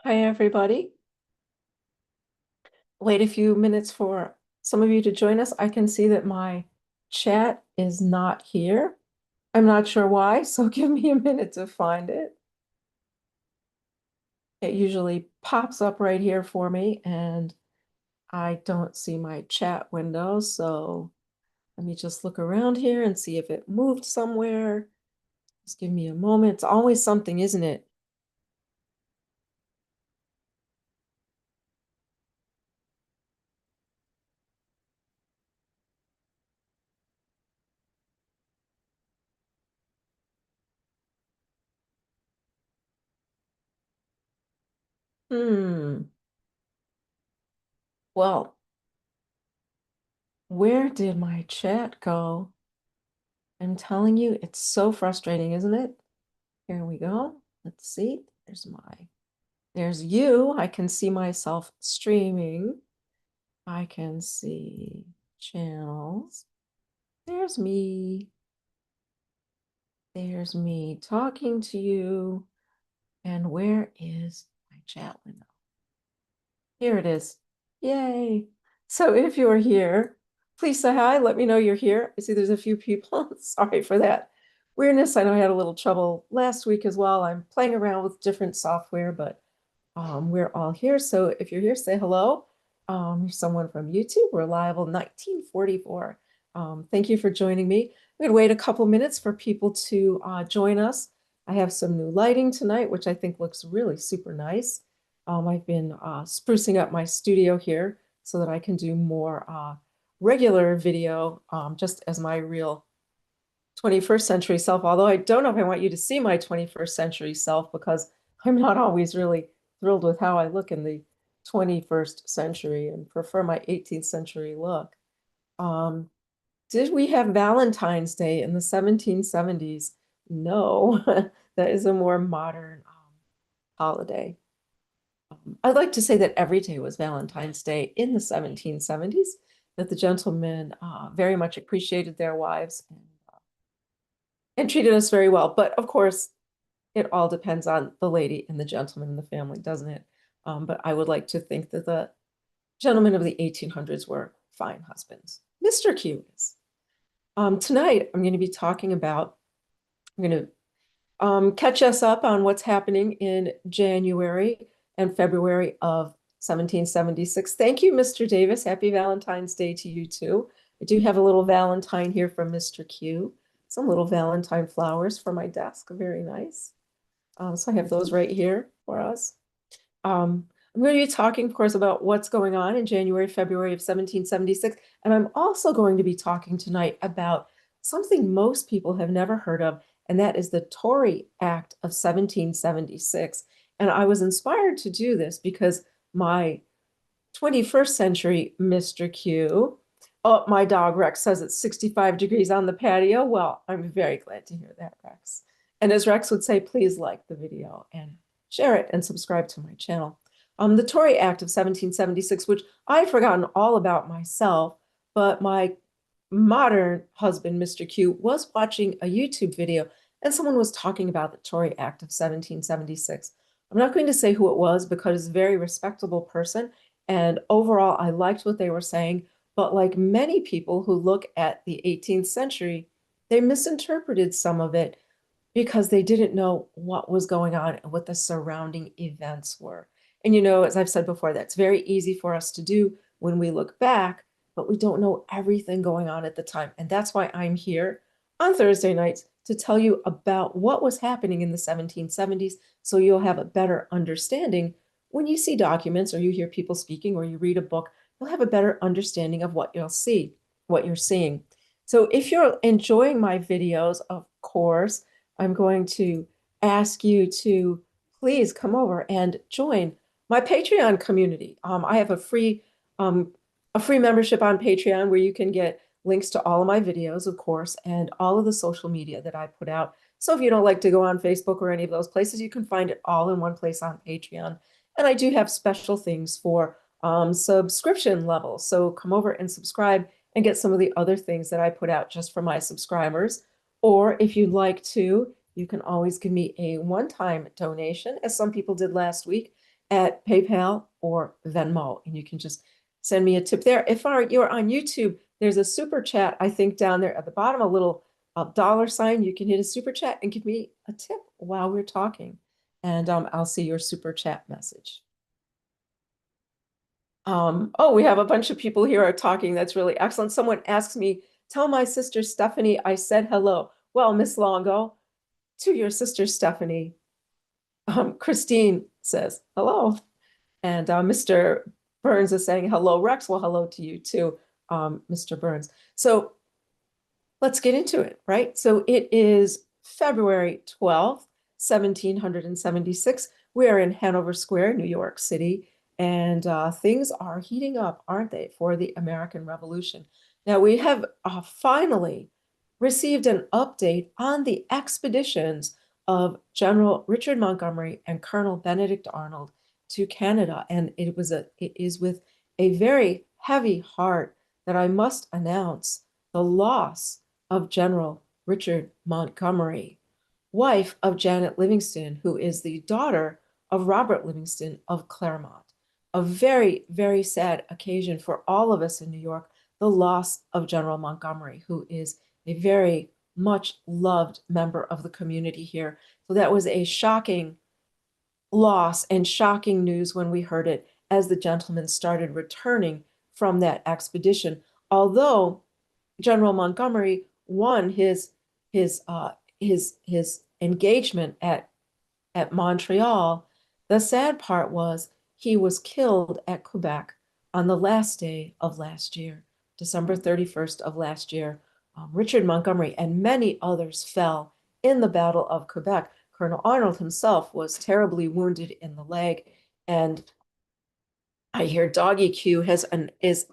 Hi, everybody. Wait a few minutes for some of you to join us. I can see that my chat is not here. I'm not sure why, so give me a minute to find it. It usually pops up right here for me, and I don't see my chat window, so let me just look around here and see if it moved somewhere. Just give me a moment. It's always something, isn't it? Hmm. Well, where did my chat go? I'm telling you, it's so frustrating, isn't it? Here we go. Let's see. There's you. I can see myself streaming. I can see channels. There's me. There's me talking to you. And where is my chat window? Here it is. Yay. So if you're here, please say hi. Let me know you're here. I see there's a few people. Sorry for that weirdness. I know I had a little trouble last week as well. I'm playing around with different software, but we're all here. So if you're here, say hello. You're someone from YouTube, Reliable 1944. Thank you for joining me. I'm going to wait a couple minutes for people to join us. I have some new lighting tonight, which I think looks really super nice. I've been sprucing up my studio here so that I can do more regular video just as my real 21st century self, although I don't know if I want you to see my 21st century self because I'm not always really thrilled with how I look in the 21st century and prefer my 18th century look. Um, did we have Valentine's Day in the 1770s? No, that is a more modern holiday. I'd like to say that every day was Valentine's Day in the 1770s, that the gentlemen very much appreciated their wives and treated us very well. But of course, it all depends on the lady and the gentleman in the family, doesn't it? But I would like to think that the gentlemen of the 1800s were fine husbands. Mr. Q is. Tonight, I'm going to be talking about, I'm going to catch us up on what's happening in January and February of 1776. Thank you, Mr. Davis. Happy Valentine's Day to you too. I do have a little Valentine here from Mr. Q. Some little Valentine flowers for my desk. Very nice. So I have those right here for us. I'm going to be talking, of course, about what's going on in January, February of 1776. And I'm also going to be talking tonight about something most people have never heard of, and that is the Tory Act of 1776. And I was inspired to do this because my 21st century Mr. Q, oh, my dog Rex says it's 65 degrees on the patio. Well, I'm very glad to hear that, Rex. And as Rex would say, please like the video and share it and subscribe to my channel. The Tory Act of 1776, which I'd forgotten all about myself, but my modern husband, Mr. Q, was watching a YouTube video and someone was talking about the Tory Act of 1776. I'm not going to say who it was because it's a very respectable person. And overall, I liked what they were saying. But like many people who look at the 18th century, they misinterpreted some of it because they didn't know what was going on and what the surrounding events were. And you know, as I've said before, that's very easy for us to do when we look back, but we don't know everything going on at the time. And that's why I'm here on Thursday nights to tell you about what was happening in the 1770s so you'll have a better understanding when you see documents or you hear people speaking or you read a book, you'll have a better understanding of what you'll see, what you're seeing. So if you're enjoying my videos, of course, I'm going to ask you to please come over and join my Patreon community. I have a free membership on Patreon where you can get links to all of my videos, of course, and all of the social media that I put out. So if you don't like to go on Facebook or any of those places, you can find it all in one place on Patreon. And I do have special things for subscription levels. So come over and subscribe and get some of the other things that I put out just for my subscribers. Or if you'd like to, you can always give me a one-time donation, as some people did last week. at PayPal or Venmo, and you can just send me a tip there. If you're on YouTube, there's a super chat, I think, down there at the bottom, a little dollar sign. You can hit a super chat and give me a tip while we're talking, and I'll see your super chat message. Oh, we have a bunch of people here are talking. That's really excellent. Someone asks me, tell my sister Stephanie I said hello. Well, Miss Longo, to your sister Stephanie, Christine says hello. And Mr. Burns is saying hello, Rex. Well, hello to you too, Mr. Burns. So let's get into it, right? So it is February 12th, 1776. We are in Hanover Square, New York City, and things are heating up, aren't they, for the American Revolution? Now, we have finally received an update on the expeditions of General Richard Montgomery and Colonel Benedict Arnold to Canada, and it is with a very heavy heart that I must announce the loss of General Richard Montgomery, wife of Janet Livingston, who is the daughter of Robert Livingston of Claremont. A very, very sad occasion for all of us in New York, the loss of General Montgomery, who is a very much loved member of the community here. So that was a shocking loss and shocking news when we heard it as the gentlemen started returning from that expedition. Although General Montgomery won his engagement at Montreal, the sad part was he was killed at Quebec on the last day of last year, December 31st of last year. Richard Montgomery and many others fell in the Battle of Quebec. Colonel Arnold himself was terribly wounded in the leg, and I hear Doggy Q is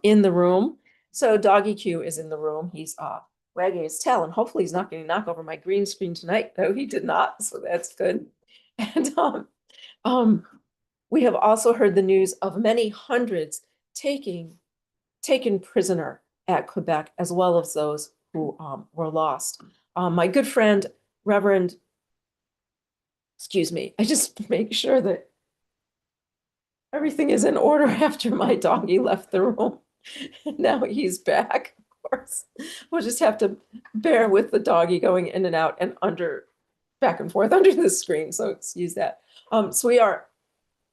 in the room. So Doggy Q is in the room. He's wagging his tail, and hopefully he's not going to knock over my green screen tonight. No, he did not, so that's good. And we have also heard the news of many hundreds taken prisoner at Quebec, as well as those who were lost. My good friend, Reverend, excuse me, I just make sure that everything is in order after my doggy left the room. Now he's back, of course. We'll just have to bear with the doggy going in and out and back and forth under the screen. So excuse that. So we are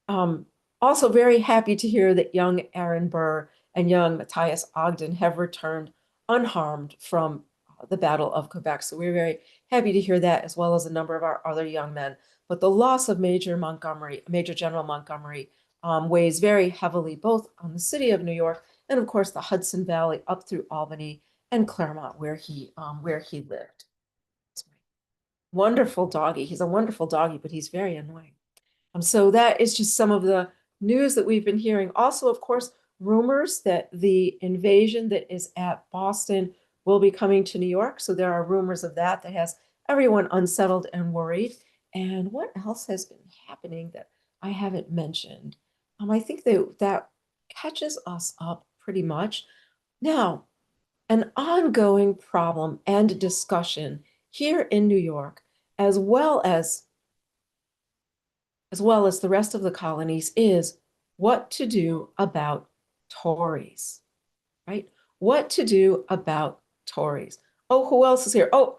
also very happy to hear that young Aaron Burr and young Matthias Ogden have returned unharmed from the Battle of Quebec. So we're very happy to hear that, as well as a number of our other young men. But the loss of Major General Montgomery, weighs very heavily both on the city of New York and, of course, the Hudson Valley up through Albany and Claremont, where he lived. Wonderful doggy. He's a wonderful doggy, but he's very annoying. So that is just some of the news that we've been hearing. Also, of course, rumors that the invasion that is at Boston will be coming to New York. So there are rumors of that has everyone unsettled and worried. And what else has been happening that I haven't mentioned? I think that catches us up pretty much. Now, an ongoing problem and discussion here in New York, as well as the rest of the colonies, is what to do about Tories, right? What to do about Tories. Oh, who else is here? Oh,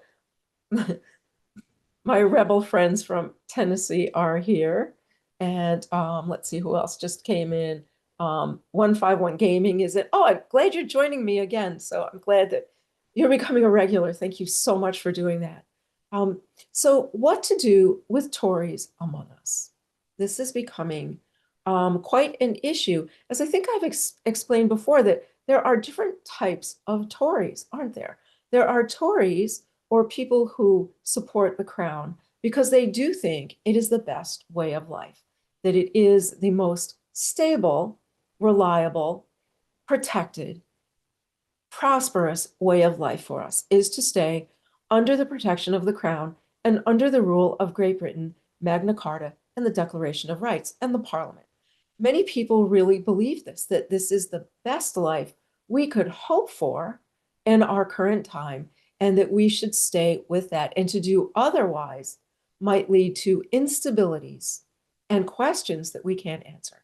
my rebel friends from Tennessee are here. And let's see who else just came in. 151 Gaming is it? Oh, I'm glad you're joining me again. So I'm glad that you're becoming a regular. Thank you so much for doing that. So what to do with Tories among us? This is becoming quite an issue, as I think I've explained before, that there are different types of Tories, aren't there? There are Tories, or people who support the crown because they do think it is the best way of life, that it is the most stable, reliable, protected, prosperous way of life for us, is to stay under the protection of the crown and under the rule of Great Britain, Magna Carta, and the Declaration of Rights, and the Parliament. Many people really believe this, that this is the best life we could hope for in our current time, and that we should stay with that. And to do otherwise might lead to instabilities and questions that we can't answer.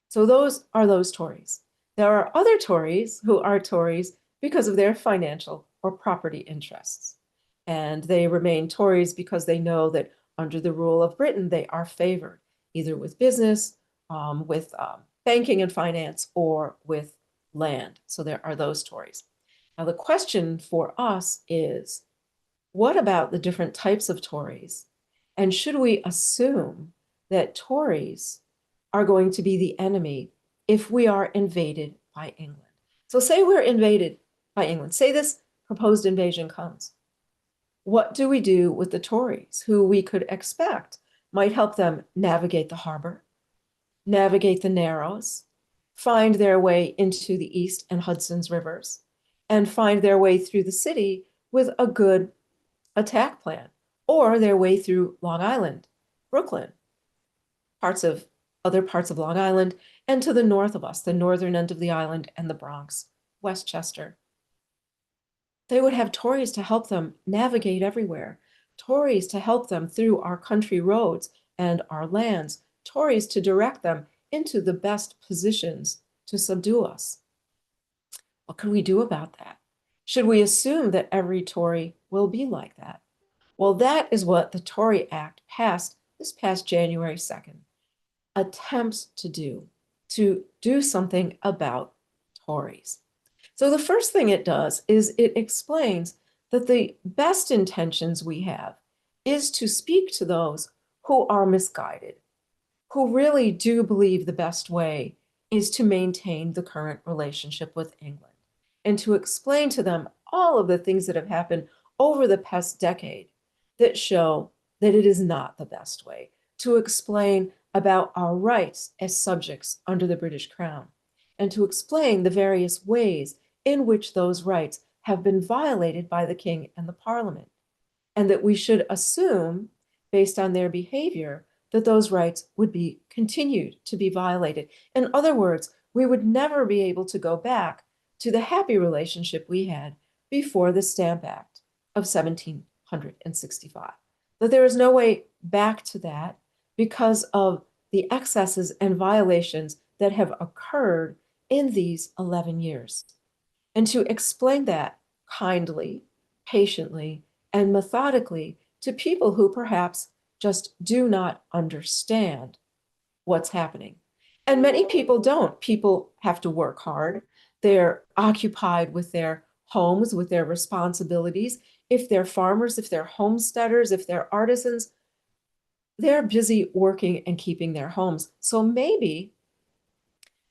So those are those Tories. There are other Tories who are Tories because of their financial or property interests. And they remain Tories because they know that under the rule of Britain, they are favored either with business, with banking and finance, or with land. So there are those Tories. Now, the question for us is, what about the different types of Tories? And should we assume that Tories are going to be the enemy if we are invaded by England? So say we're invaded by England. Say this proposed invasion comes. What do we do with the Tories, who we could expect might help them navigate the harbor, navigate the Narrows, find their way into the East and Hudson's rivers, and find their way through the city with a good attack plan, or their way through Long Island, Brooklyn, other parts of Long Island, and to the north of us, the northern end of the island and the Bronx, Westchester. They would have Tories to help them navigate everywhere, Tories to help them through our country roads and our lands, Tories to direct them into the best positions to subdue us. What can we do about that? Should we assume that every Tory will be like that? Well, that is what the Tory Act passed this past January 2nd attempts to do something about Tories. So the first thing it does is it explains that the best intentions we have is to speak to those who are misguided, who really do believe the best way is to maintain the current relationship with England, and to explain to them all of the things that have happened over the past decade that show that it is not the best way, to explain about our rights as subjects under the British Crown, and to explain the various ways in which those rights have been violated by the King and the Parliament, and that we should assume, based on their behavior, that those rights would be continued to be violated. In other words, we would never be able to go back to the happy relationship we had before the Stamp Act of 1765. That there is no way back to that because of the excesses and violations that have occurred in these 11 years. And to explain that kindly, patiently, and methodically to people who perhaps just do not understand what's happening. And many people don't. People have to work hard. They're occupied with their homes, with their responsibilities. If they're farmers, if they're homesteaders, if they're artisans, they're busy working and keeping their homes. So maybe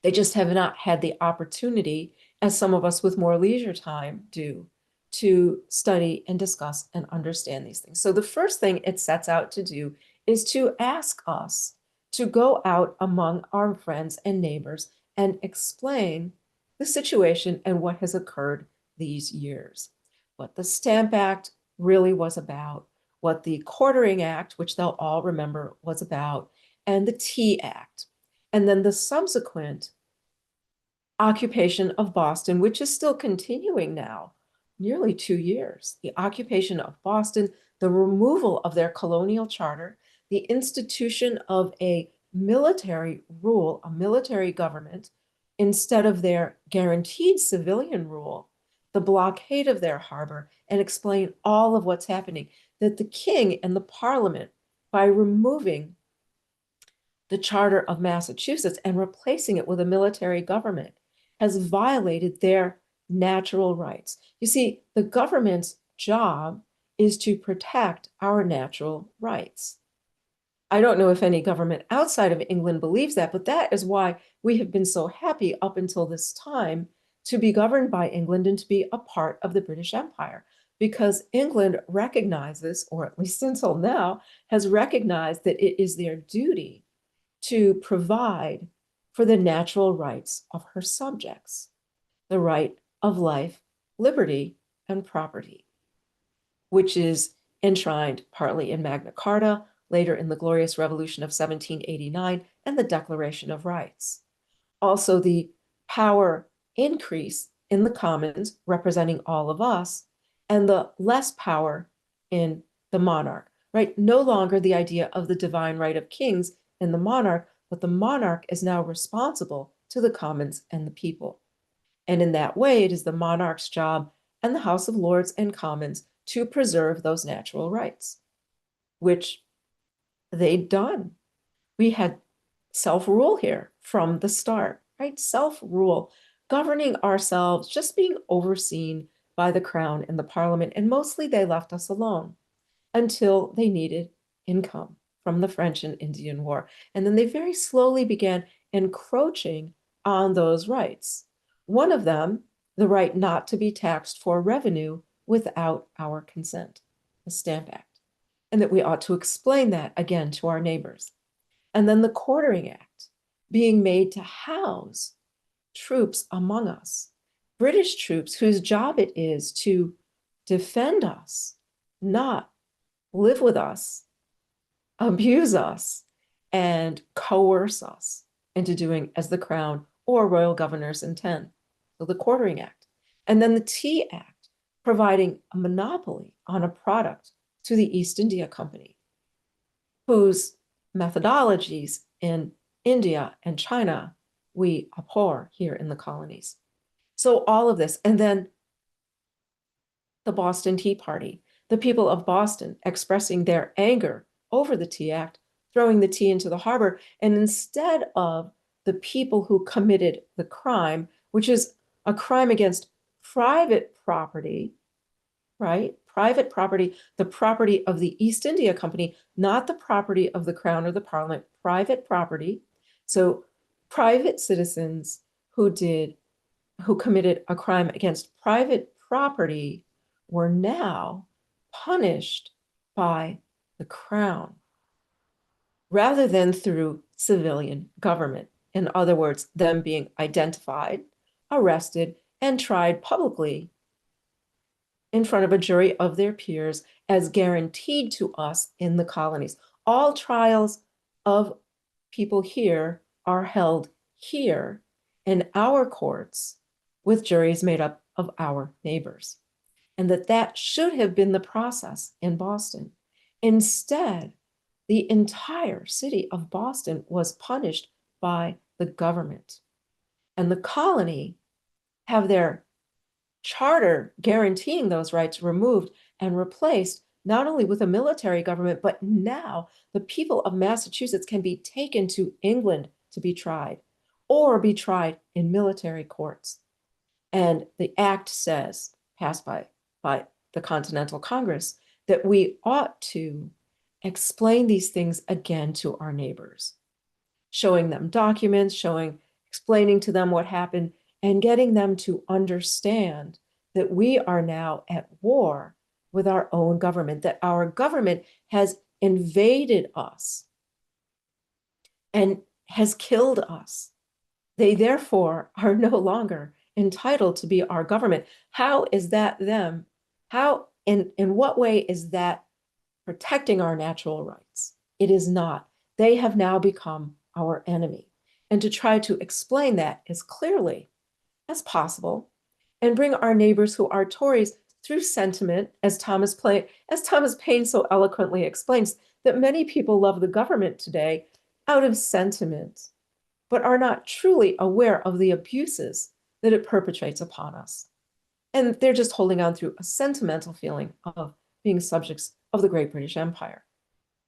they just have not had the opportunity, as some of us with more leisure time do, to study and discuss and understand these things. So the first thing it sets out to do is to ask us to go out among our friends and neighbors and explain the situation and what has occurred these years, what the Stamp Act really was about, what the Quartering Act, which they'll all remember, was about, and the Tea Act, and then the subsequent occupation of Boston, which is still continuing now, nearly 2 years. The occupation of Boston, the removal of their colonial charter, the institution of a military rule, a military government, instead of their guaranteed civilian rule, the blockade of their harbor, and explain all of what's happening. That the king and the parliament, by removing the Charter of Massachusetts and replacing it with a military government, has violated their natural rights. You see, the government's job is to protect our natural rights. I don't know if any government outside of England believes that, but that is why we have been so happy up until this time to be governed by England and to be a part of the British Empire, because England recognizes, or at least until now, has recognized that it is their duty to provide for the natural rights of her subjects, the right of life, liberty, and property, which is enshrined partly in Magna Carta, later in the Glorious Revolution of 1789, and the Declaration of Rights. Also, the power increase in the Commons, representing all of us, and the less power in the monarch, right? No longer the idea of the divine right of kings and the monarch, but the monarch is now responsible to the commons and the people. And in that way, it is the monarch's job and the House of Lords and Commons to preserve those natural rights, which they'd done. We had self-rule here from the start, right? Self-rule, governing ourselves, just being overseen by the crown and the parliament. And mostly they left us alone until they needed income from the French and Indian War. And then they very slowly began encroaching on those rights. One of them, the right not to be taxed for revenue without our consent, the Stamp Act, and that we ought to explain that again to our neighbors. And then the Quartering Act, being made to house troops among us, British troops whose job it is to defend us, not live with us, abuse us, and coerce us into doing as the crown or royal governors intend. So the Quartering Act. And then the Tea Act, providing a monopoly on a product to the East India Company, whose methodologies in India and China we abhor here in the colonies. So all of this, and then the Boston Tea Party, the people of Boston expressing their anger over the Tea Act, throwing the tea into the harbor, and instead of the people who committed the crime, which is a crime against private property, right? Private property, the property of the East India Company, not the property of the Crown or the Parliament, private property. So private citizens who committed a crime against private property were now punished by the Crown rather than through civilian government. In other words, them being identified, arrested, and tried publicly in front of a jury of their peers as guaranteed to us in the colonies. All trials of people here are held here in our courts with juries made up of our neighbors, and that should have been the process in Boston. Instead, the entire city of Boston was punished by the government, and the colony have their charter guaranteeing those rights removed and replaced not only with a military government, but now the people of Massachusetts can be taken to England to be tried or be tried in military courts. And the act says, passed by the Continental Congress, that we ought to explain these things again to our neighbors, showing them documents, explaining to them what happened, and getting them to understand that we are now at war with our own government, that our government has invaded us and has killed us. They therefore are no longer entitled to be our government. How is that them? How, in what way is that protecting our natural rights? It is not. They have now become our enemy. And to try to explain that as clearly as possible and bring our neighbors who are Tories through sentiment, as Thomas Paine so eloquently explains, that many people love the government today out of sentiment, but are not truly aware of the abuses that it perpetrates upon us. And they're just holding on through a sentimental feeling of being subjects of the great British Empire.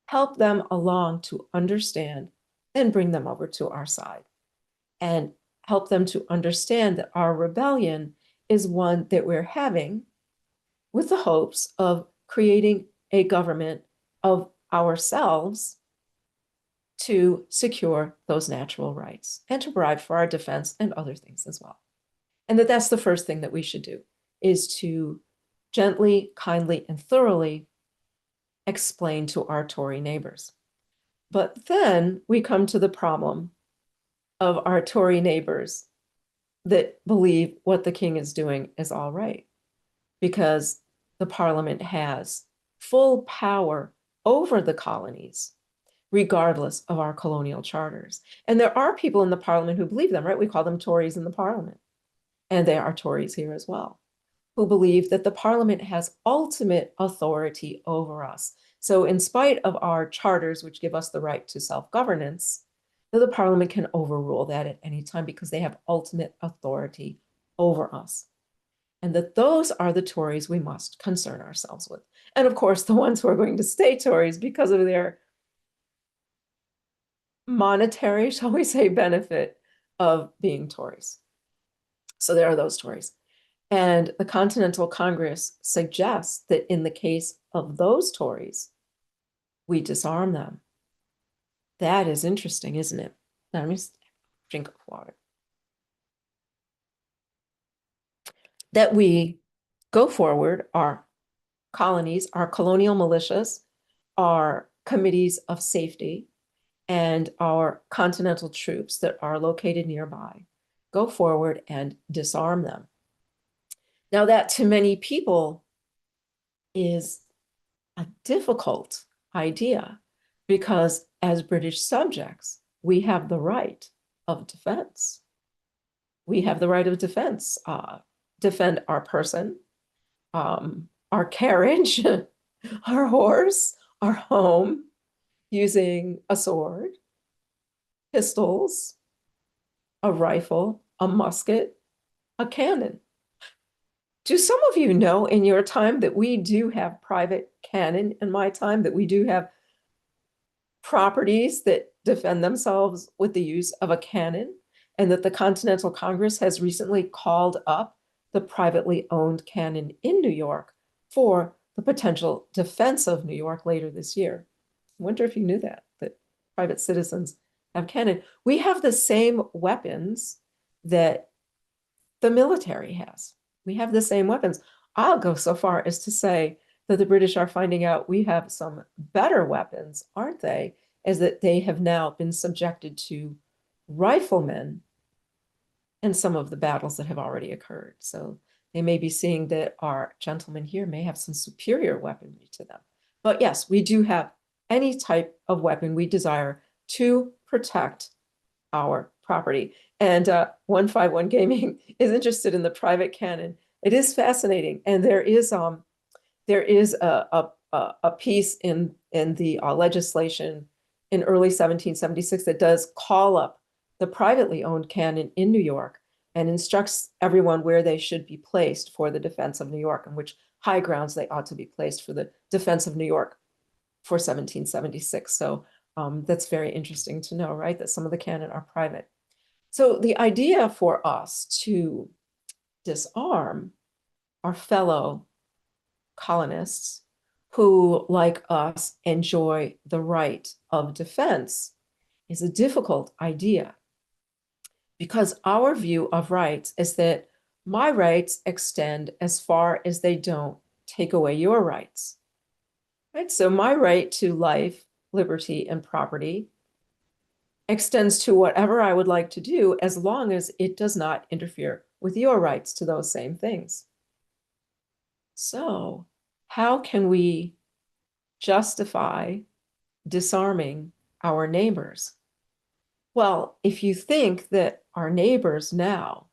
Help them along to understand and bring them over to our side, and help them to understand that our rebellion is one that we're having with the hopes of creating a government of ourselves to secure those natural rights and to provide for our defense and other things as well. And that's the first thing that we should do, is to gently, kindly, and thoroughly explain to our Tory neighbors. But then we come to the problem of our Tory neighbors that believe what the king is doing is all right, because the parliament has full power over the colonies, regardless of our colonial charters. And there are people in the parliament who believe them, right? We call them Tories in the parliament, and they are Tories here as well, who believe that the parliament has ultimate authority over us. So in spite of our charters, which give us the right to self-governance, the parliament can overrule that at any time because they have ultimate authority over us. And that those are the Tories we must concern ourselves with. And of course, the ones who are going to stay Tories because of their monetary, shall we say, benefit of being Tories. So there are those Tories. And the Continental Congress suggests that in the case of those Tories, we disarm them. That is interesting, isn't it? Now, let me drink of water. That we go forward, our colonies, our colonial militias, our committees of safety, and our continental troops that are located nearby, go forward and disarm them. Now, that to many people is a difficult idea because as British subjects, we have the right of defense. We have the right of defense, defend our person, our carriage, our horse, our home, using a sword, pistols, a rifle, a musket, a cannon. Do some of you know in your time that we do have private cannon, in my time, that we do have properties that defend themselves with the use of a cannon, and that the Continental Congress has recently called up the privately owned cannon in New York for the potential defense of New York later this year? I wonder if you knew that private citizens have cannon. We have the same weapons that the military has. We have the same weapons. I'll go so far as to say that the British are finding out we have some better weapons, aren't they? As that they have now been subjected to riflemen in some of the battles that have already occurred. So they may be seeing that our gentlemen here may have some superior weaponry to them. But yes, we do have any type of weapon we desire to protect our property. And 151 Gaming is interested in the private cannon. It is fascinating, and there is a piece in the legislation in early 1776 that does call up the privately owned cannon in New York and instructs everyone where they should be placed for the defense of New York and which high grounds they ought to be placed for the defense of New York for 1776. So that's very interesting to know, right? That some of the cannon are private. So the idea for us to disarm our fellow colonists who, like us, enjoy the right of defense is a difficult idea because our view of rights is that my rights extend as far as they don't take away your rights, right? So my right to life, liberty, and property extends to whatever I would like to do as long as it does not interfere with your rights to those same things. So how can we justify disarming our neighbors? Well, if you think that our neighbors now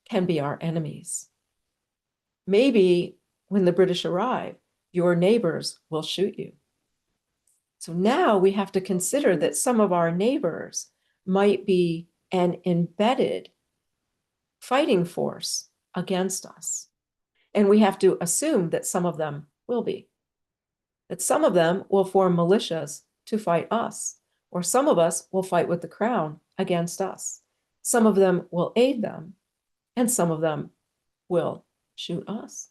can be our enemies, maybe when the British arrive, your neighbors will shoot you. So now we have to consider that some of our neighbors might be an embedded fighting force against us. And we have to assume that some of them will be, that some of them will form militias to fight us, or some of us will fight with the crown against us. Some of them will aid them, and some of them will shoot us.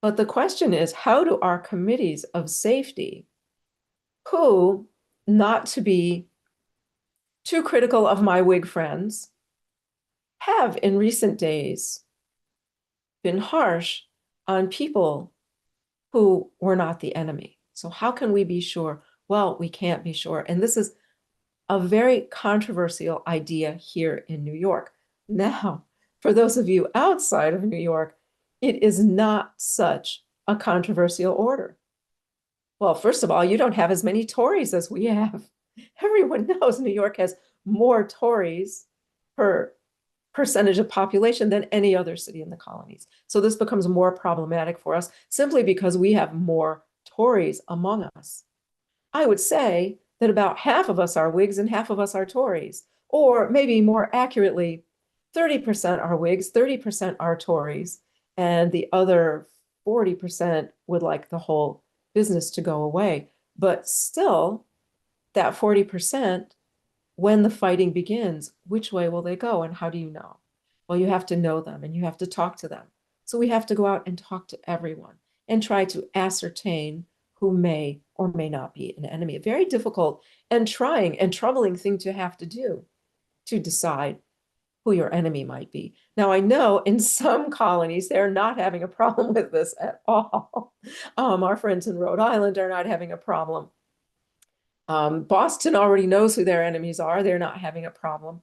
But the question is, how do our committees of safety, who, not to be too critical of my Whig friends, have in recent days been harsh on people who were not the enemy? So how can we be sure? Well, we can't be sure. And this is a very controversial idea here in New York. Now, for those of you outside of New York, it is not such a controversial order. Well, first of all, you don't have as many Tories as we have. Everyone knows New York has more Tories per percentage of population than any other city in the colonies. So this becomes more problematic for us simply because we have more Tories among us. I would say that about half of us are Whigs and half of us are Tories, or maybe more accurately, 30% are Whigs, 30% are Tories, and the other 40% would like the whole business to go away. But still, that 40%, when the fighting begins, which way will they go and how do you know? Well, you have to know them and you have to talk to them. So we have to go out and talk to everyone and try to ascertain who may or may not be an enemy. A very difficult and trying and troubling thing to have to do to decide who your enemy might be. Now, I know in some colonies, they're not having a problem with this at all. Our friends in Rhode Island are not having a problem. Boston already knows who their enemies are. They're not having a problem.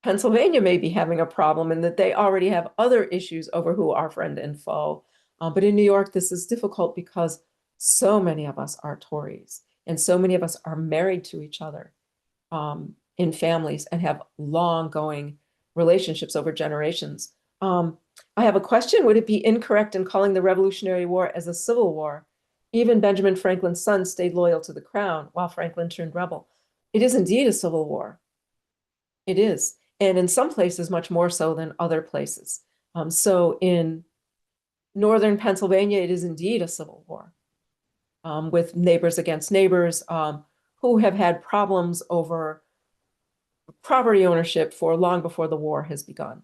Pennsylvania may be having a problem in that they already have other issues over who are friend and foe. But in New York, this is difficult because so many of us are Tories and so many of us are married to each other in families and have long going relationships over generations. I have a question. Would it be incorrect in calling the Revolutionary War as a civil war? Even Benjamin Franklin's son stayed loyal to the crown while Franklin turned rebel. It is indeed a civil war. It is. And in some places, much more so than other places. So in northern Pennsylvania, it is indeed a civil war with neighbors against neighbors who have had problems over property ownership for long before the war has begun.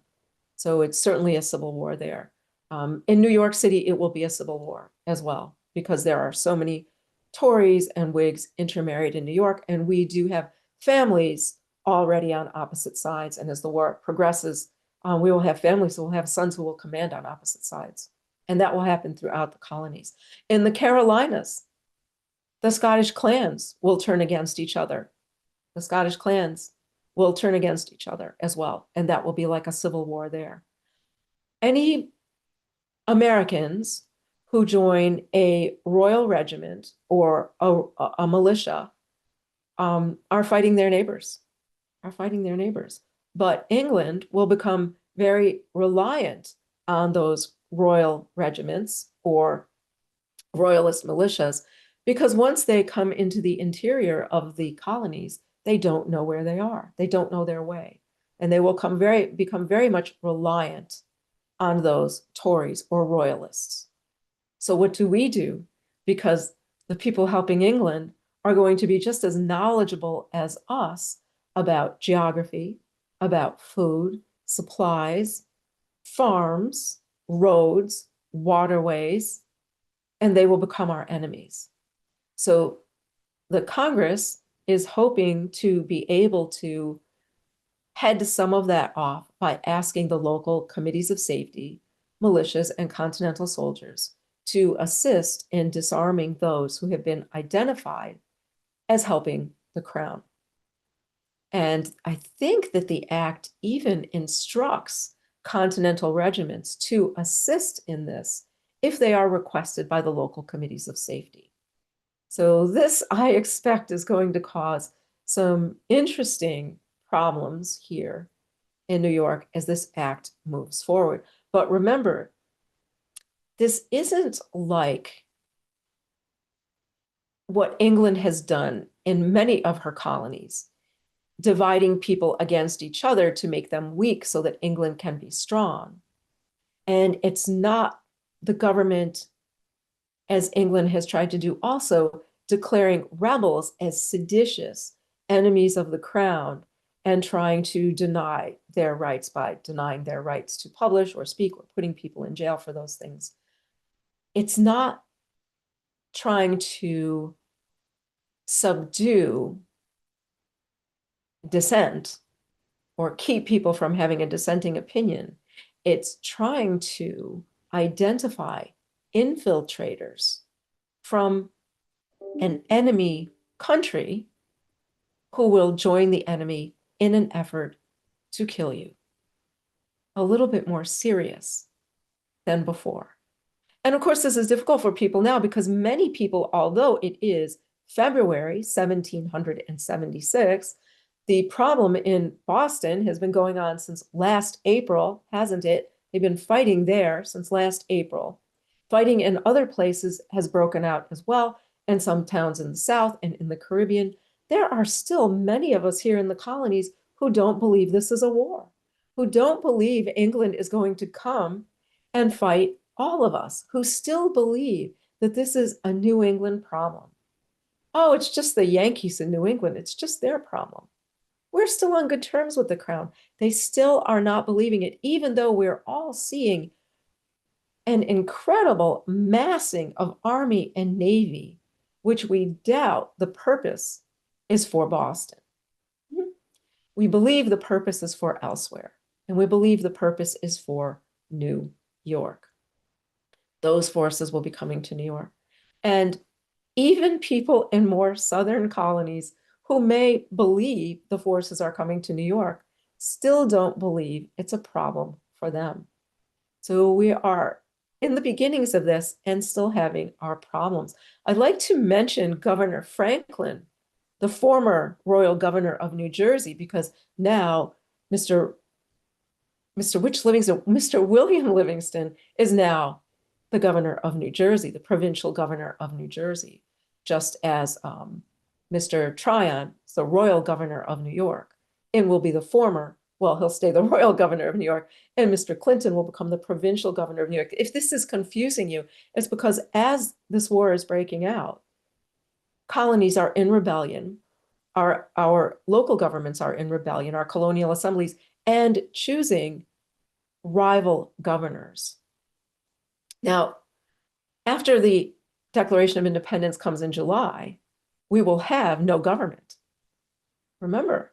So it's certainly a civil war there. In New York City, it will be a civil war as well, because there are so many Tories and Whigs intermarried in New York, and we do have families already on opposite sides. And as the war progresses, we will have families who will have sons who will command on opposite sides. And that will happen throughout the colonies. In the Carolinas, the Scottish clans will turn against each other. The Scottish clans will turn against each other as well. And that will be like a civil war there. Any Americans who join a royal regiment or a militia are fighting their neighbors, But England will become very reliant on those royal regiments or royalist militias, because once they come into the interior of the colonies, they don't know where they are. They don't know their way. And they will become very much reliant on those Tories or royalists. So what do we do? Because the people helping England are going to be just as knowledgeable as us about geography, about food, supplies, farms, roads, waterways, and they will become our enemies. So the Congress is hoping to be able to head some of that off by asking the local committees of safety, militias, and continental soldiers to assist in disarming those who have been identified as helping the crown. And I think that the act even instructs continental regiments to assist in this if they are requested by the local committees of safety. So this, I expect, is going to cause some interesting problems here in New York as this act moves forward. But remember, this isn't like what England has done in many of her colonies, dividing people against each other to make them weak so that England can be strong. And it's not the government, as England has tried to do also, declaring rebels as seditious enemies of the crown and trying to deny their rights by denying their rights to publish or speak or putting people in jail for those things. It's not trying to subdue dissent or keep people from having a dissenting opinion. It's trying to identify infiltrators from an enemy country who will join the enemy in an effort to kill you. A little bit more serious than before. And of course, this is difficult for people now because many people, although it is February 1776, The problem in Boston has been going on since last April, hasn't it? They've been fighting there since last April. Fighting in other places has broken out as well, and some towns in the South and in the Caribbean. There are still many of us here in the colonies who don't believe this is a war, who don't believe England is going to come and fight all of us, who still believe that this is a New England problem. Oh, it's just the Yankees in New England. It's just their problem. We're still on good terms with the crown. They still are not believing it, even though we're all seeing an incredible massing of Army and Navy, which we doubt the purpose is for Boston. We believe the purpose is for elsewhere, and we believe the purpose is for New York. Those forces will be coming to New York. And even people in more southern colonies who may believe the forces are coming to New York still don't believe it's a problem for them. So we are in the beginnings of this and still having our problems. I'd like to mention Governor Franklin, the former royal governor of New Jersey, because now Mr. William Livingston is now the governor of New Jersey, the provincial governor of New Jersey, just as Mr. Tryon is the royal governor of New York and will be the former, well, he'll stay the royal governor of New York, and Mr. Clinton will become the provincial governor of New York. If this is confusing you, it's because as this war is breaking out, colonies are in rebellion, our local governments are in rebellion, our colonial assemblies, and choosing rival governors. Now, after the Declaration of Independence comes in July, we will have no government. Remember,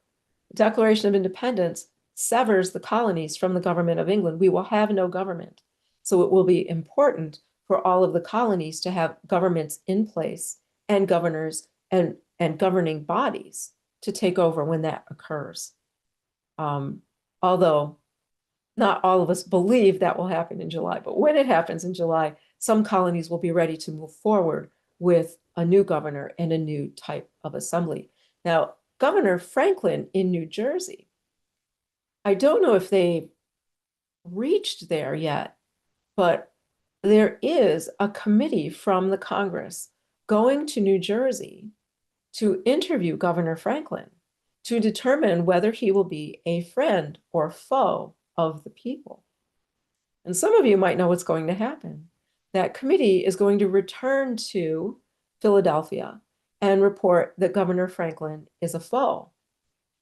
the Declaration of Independence severs the colonies from the government of England. We will have no government. So it will be important for all of the colonies to have governments in place and governors and governing bodies to take over when that occurs. Although not all of us believe that will happen in July, but when it happens in July, some colonies will be ready to move forward with a new governor and a new type of assembly. Now, Governor Franklin in New Jersey, I don't know if they reached there yet, but there is a committee from the Congress going to New Jersey to interview Governor Franklin to determine whether he will be a friend or foe of the people. And some of you might know what's going to happen. That committee is going to return to Philadelphia and report that Governor Franklin is a foe.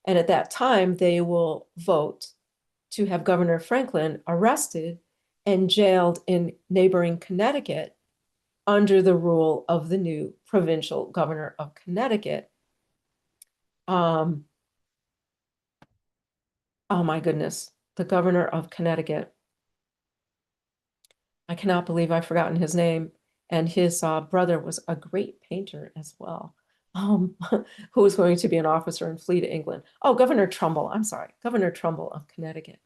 And at that time, they will vote to have Governor Franklin arrested and jailed in neighboring Connecticut under the rule of the new provincial governor of Connecticut. Oh my goodness, the governor of Connecticut. I cannot believe I've forgotten his name. And his brother was a great painter as well, who was going to be an officer and flee to England. Oh, Governor Trumbull, I'm sorry, Governor Trumbull of Connecticut.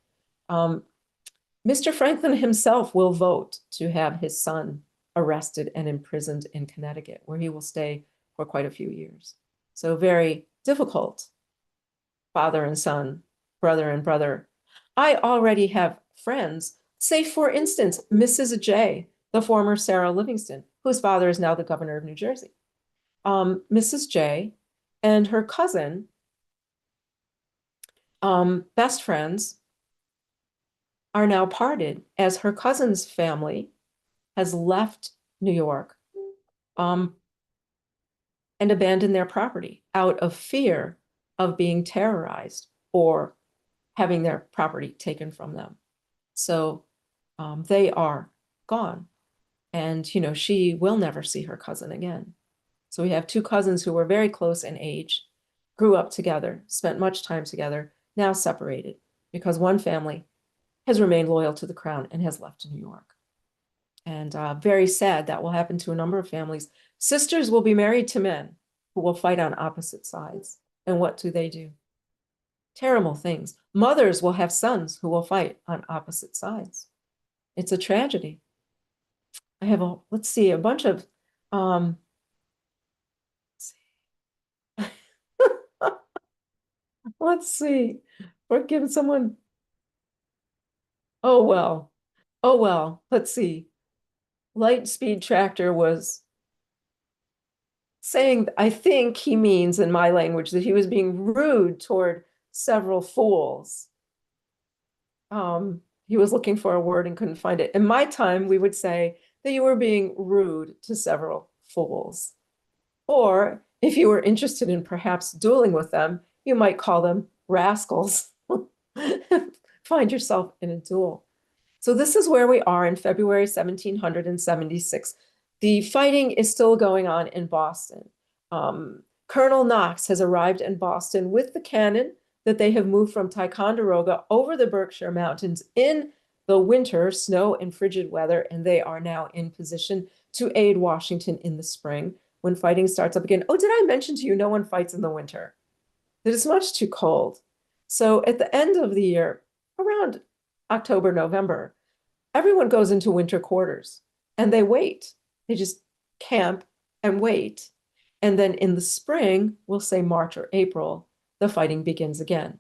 Mr. Franklin himself will vote to have his son arrested and imprisoned in Connecticut, where he will stay for quite a few years. So very difficult, father and son, brother and brother. I already have friends, say for instance, Mrs. J, the former Sarah Livingston, whose father is now the governor of New Jersey. Mrs. J and her cousin, best friends, are now parted as her cousin's family has left New York and abandoned their property out of fear of being terrorized or having their property taken from them. So they are gone. And, you know, she will never see her cousin again. So we have two cousins who were very close in age, grew up together, spent much time together, now separated because one family has remained loyal to the crown and has left New York. And very sad that will happen to a number of families. Sisters will be married to men who will fight on opposite sides. And what do? Terrible things. Mothers will have sons who will fight on opposite sides. It's a tragedy. I have let's see, a bunch of, Let's see. We're giving someone, oh well. Oh well. Let's see. Light speed tractor was saying, I think he means in my language that he was being rude toward several fools. He was looking for a word and couldn't find it. In my time, we would say that you were being rude to several fools. Or if you were interested in perhaps dueling with them, you might call them rascals. Find yourself in a duel. So this is where we are in February 1776. The fighting is still going on in Boston. Colonel Knox has arrived in Boston with the cannon that they have moved from Ticonderoga over the Berkshire Mountains in the winter, snow and frigid weather, and they are now in position to aid Washington in the spring when fighting starts up again. Oh, did I mention to you no one fights in the winter? That it's much too cold. So at the end of the year, around October, November, everyone goes into winter quarters and they wait. They just camp and wait. And then in the spring, we'll say March or April, the fighting begins again.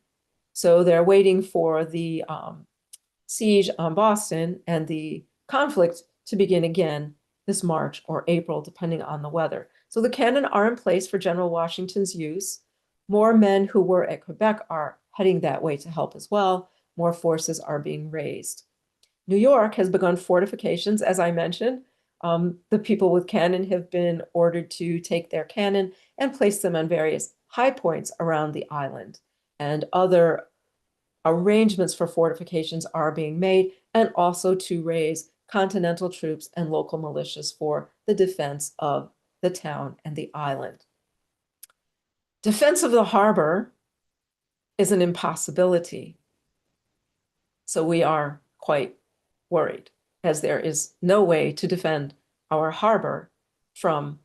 So they're waiting for the siege on Boston and the conflict to begin again this March or April, depending on the weather. So the cannon are in place for General Washington's use. More men who were at Quebec are heading that way to help as well. More forces are being raised. New York has begun fortifications, as I mentioned. The people with cannon have been ordered to take their cannon and place them on various high points around the island. And other arrangements for fortifications are being made, and also to raise continental troops and local militias for the defense of the town and the island. Defense of the harbor is an impossibility. So we are quite worried, as there is no way to defend our harbor from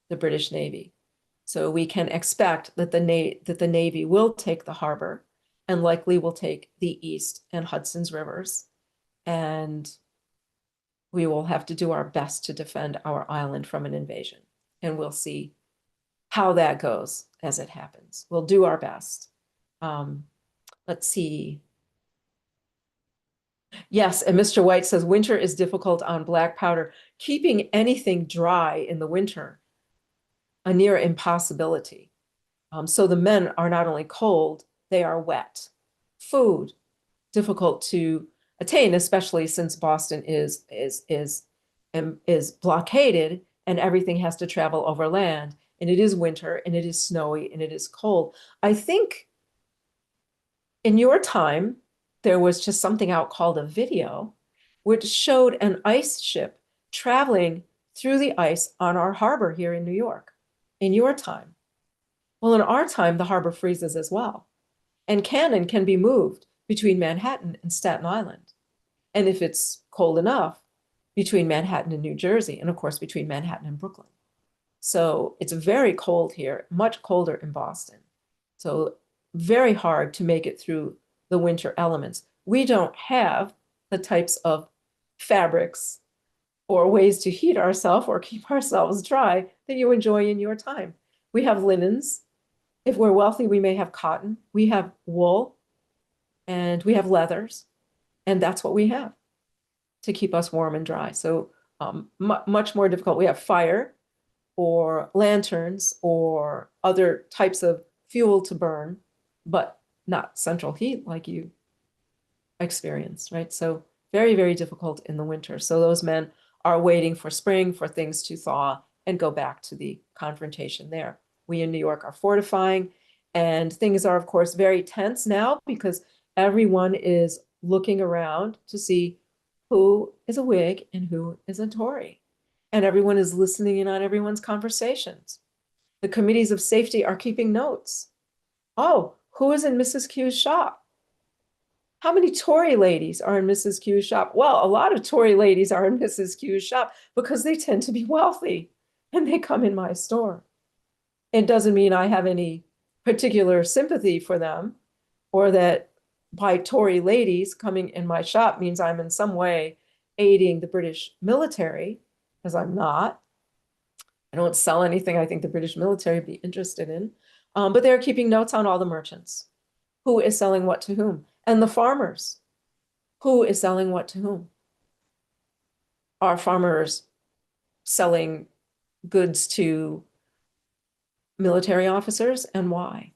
the British Navy. So we can expect that the Navy will take the harbor and likely will take the East and Hudson's rivers. And we will have to do our best to defend our island from an invasion. And we'll see how that goes as it happens. We'll do our best. Let's see. Yes, and Mr. White says winter is difficult on black powder. Keeping anything dry in the winter, a near impossibility. So the men are not only cold, they are wet. Food, difficult to attain, especially since Boston is blockaded and everything has to travel over land. And it is winter and it is snowy and it is cold. I think in your time, there was just something out called a video, which showed an ice ship traveling through the ice on our harbor here in New York. In your time. Well, in our time, the harbor freezes as well. And cannon can be moved between Manhattan and Staten Island. And if it's cold enough, between Manhattan and New Jersey, and of course, between Manhattan and Brooklyn. So it's very cold here, much colder in Boston. So very hard to make it through the winter elements. We don't have the types of fabrics or ways to heat ourselves or keep ourselves dry that you enjoy in your time. We have linens. If we're wealthy, we may have cotton. We have wool and we have leathers. And that's what we have to keep us warm and dry. So much more difficult. We have fire or lanterns or other types of fuel to burn, but not central heat like you experienced, right? So very, very difficult in the winter. So those men are waiting for spring for things to thaw and go back to the confrontation there. We in New York are fortifying, and things are, of course, very tense now because everyone is looking around to see who is a Whig and who is a Tory. And everyone is listening in on everyone's conversations. The committees of safety are keeping notes. Oh, who is in Mrs. Q's shop? How many Tory ladies are in Mrs. Q's shop? Well, a lot of Tory ladies are in Mrs. Q's shop because they tend to be wealthy and they come in my store. It doesn't mean I have any particular sympathy for them or that by Tory ladies coming in my shop means I'm in some way aiding the British military, because I'm not. I don't sell anything I think the British military would be interested in. But they're keeping notes on all the merchants. Who is selling what to whom? And the farmers, who is selling what to whom? Are farmers selling goods to military officers, and why?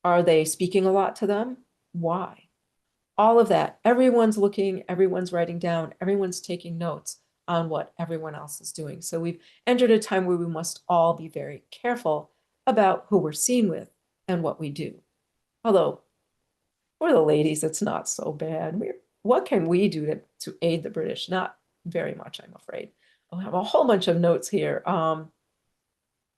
Are they speaking a lot to them? Why? All of that. Everyone's looking, everyone's writing down, everyone's taking notes on what everyone else is doing. So we've entered a time where we must all be very careful about who we're seen with and what we do. Although for the ladies, it's not so bad. What can we do to aid the British? Not very much, I'm afraid. I have a whole bunch of notes here. Oh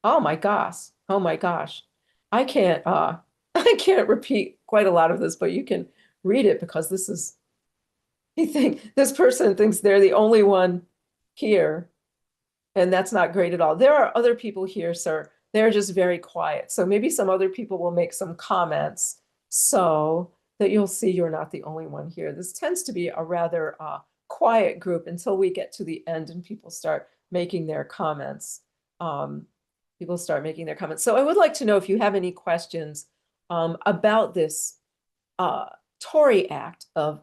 my gosh. Oh my gosh. I can't I can't repeat quite a lot of this, but you can read it because this is this person thinks they're the only one here, and that's not great at all. There are other people here, sir. They're just very quiet. So maybe some other people will make some comments so that you'll see you're not the only one here. This tends to be a rather quiet group until we get to the end and people start making their comments. People start making their comments. So I would like to know if you have any questions about this Tory Act of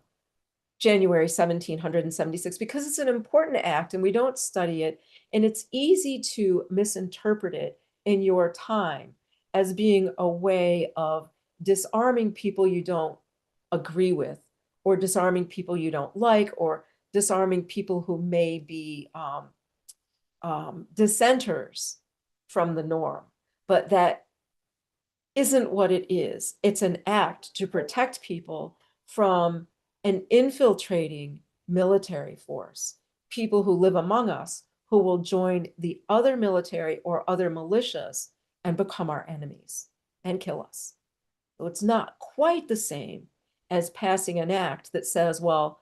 January 1776, because it's an important act and we don't study it, and it's easy to misinterpret it in your time as being a way of disarming people you don't agree with, or disarming people you don't like, or disarming people who may be dissenters from the norm. But that isn't what it is. It's an act to protect people from an infiltrating military force, people who live among us who will join the other military or other militias and become our enemies and kill us. So it's not quite the same as passing an act that says, well,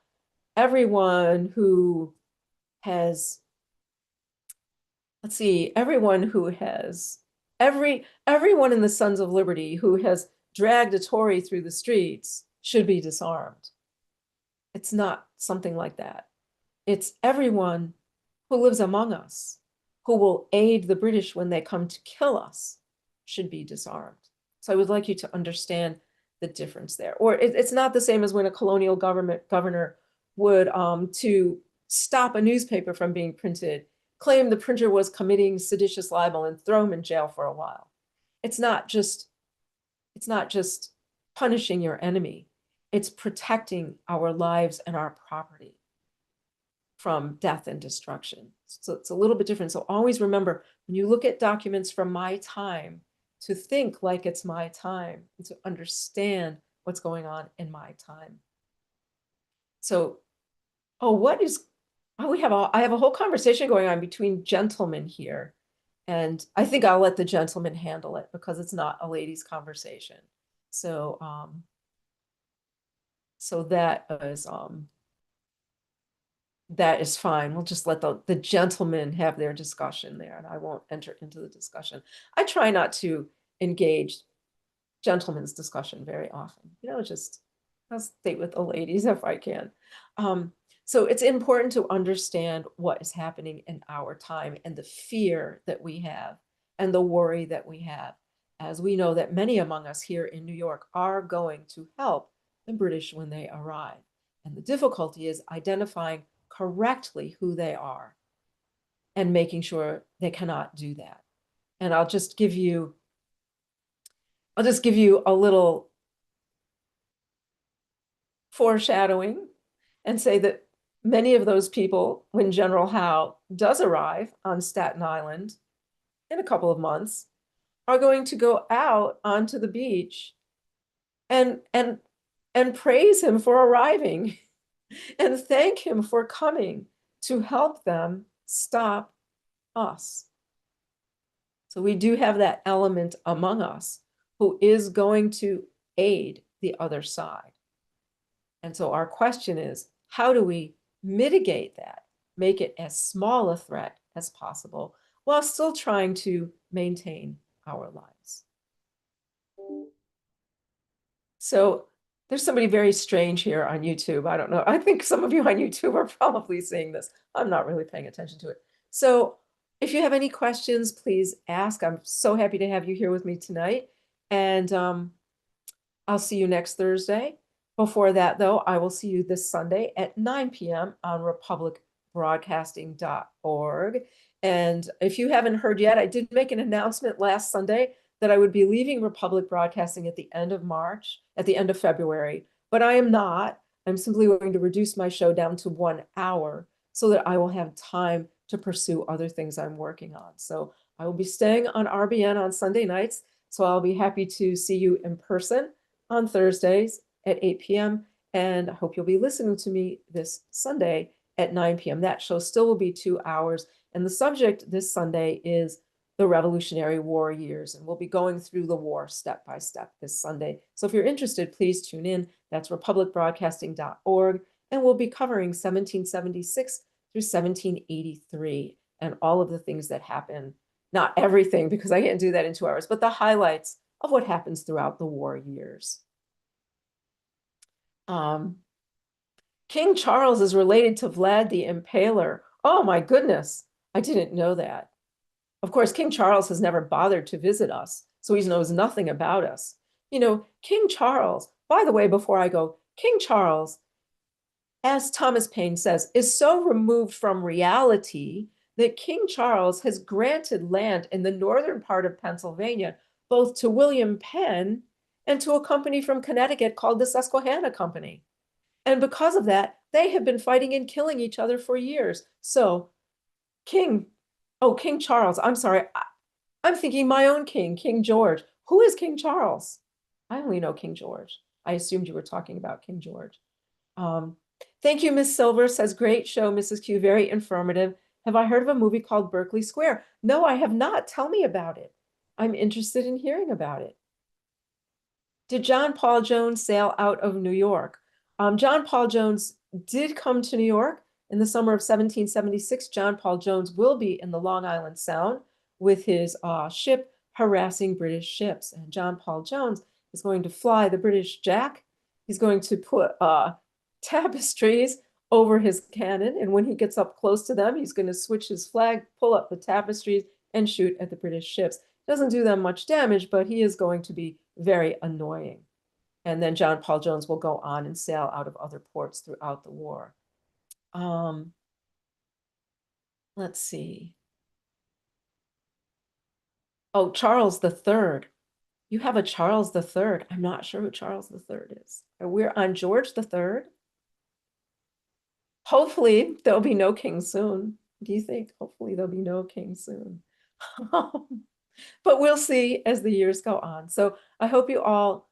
everyone who has, let's see, everyone in the Sons of Liberty who has dragged a Tory through the streets should be disarmed. It's not something like that. It's everyone who lives among us who will aid the British when they come to kill us should be disarmed. So I would like you to understand the difference there. Or it's not the same as when a colonial governor would, to stop a newspaper from being printed, claim the printer was committing seditious libel and throw him in jail for a while. It's not just punishing your enemy. It's protecting our lives and our property from death and destruction. So it's a little bit different. So always remember, when you look at documents from my time, to think like it's my time and to understand what's going on in my time. So, I have a whole conversation going on between gentlemen here. And I think I'll let the gentleman handle it because it's not a ladies' conversation. So, so that is fine. We'll just let the gentlemen have their discussion there, and I won't enter into the discussion. I try not to engage gentlemen's discussion very often. Just I'll stay with the ladies if I can. So it's important to understand what is happening in our time and the fear that we have and the worry that we have, as we know that many among us here in New York are going to help the British when they arrive. And the difficulty is identifying correctly who they are and making sure they cannot do that. And I'll just give you a little foreshadowing and say that many of those people, when General Howe does arrive on Staten Island in a couple of months, are going to go out onto the beach and praise him for arriving and thank him for coming to help them stop us. So we do have that element among us who is going to aid the other side. And so our question is, how do we mitigate that, make it as small a threat as possible, while still trying to maintain our lives? So there's somebody very strange here on YouTube. I don't know. I think some of you on YouTube are probably seeing this. I'm not really paying attention to it. So if you have any questions, please ask. I'm so happy to have you here with me tonight. And I'll see you next Thursday. Before that, though, I will see you this Sunday at 9 p.m. on republicbroadcasting.org. And if you haven't heard yet, I did make an announcement last Sunday that I would be leaving Republic Broadcasting at the end of March, at the end of February, but I am not. I'm simply going to reduce my show down to 1 hour so that I will have time to pursue other things I'm working on. So I will be staying on RBN on Sunday nights. So I'll be happy to see you in person on Thursdays at 8 p.m. And I hope you'll be listening to me this Sunday at 9 p.m. That show still will be 2 hours. And the subject this Sunday is the Revolutionary War years. And we'll be going through the war step by step this Sunday. So if you're interested, please tune in. That's republicbroadcasting.org. And we'll be covering 1776 through 1783 and all of the things that happen. Not everything, because I can't do that in 2 hours, but the highlights of what happens throughout the war years. King Charles is related to Vlad the Impaler. Oh my goodness, I didn't know that. Of course, King Charles has never bothered to visit us, so he knows nothing about us. You know, King Charles, by the way, before I go, King Charles, as Thomas Paine says, is so removed from reality that King Charles has granted land in the northern part of Pennsylvania, both to William Penn and to a company from Connecticut called the Susquehanna Company. And because of that, they have been fighting and killing each other for years. So King Charles, I'm sorry, I'm thinking my own king, King George. Who is King Charles? I only know King George. I assumed you were talking about King George. Um, Thank you, Miss Silver. Says, great show, Mrs. Q. Very informative. Have I heard of a movie called Berkeley Square? No, I have not. Tell me about it. I'm interested in hearing about it. Did John Paul Jones sail out of New York? John Paul Jones did come to New York in the summer of 1776. John Paul Jones will be in the Long Island Sound with his ship harassing British ships. And John Paul Jones is going to fly the British Jack. He's going to put tapestries over his cannon. And when he gets up close to them, he's going to switch his flag, pull up the tapestries, and shoot at the British ships. Doesn't do them much damage, but he is going to be very annoying. And then John Paul Jones will go on and sail out of other ports throughout the war. Let's see. Oh, Charles III. You have a Charles III. I'm not sure who Charles III is. We're on George III. Hopefully there'll be no king soon. Do you think? Hopefully there'll be no king soon. But we'll see as the years go on. So I hope you all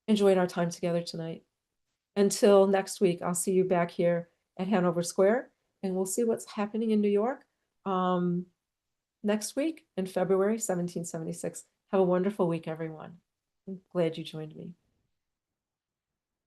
enjoyed our time together tonight. Until next week, I'll see you back here at Hanover Square, and we'll see what's happening in New York next week in February 1776. Have a wonderful week, everyone. I'm glad you joined me.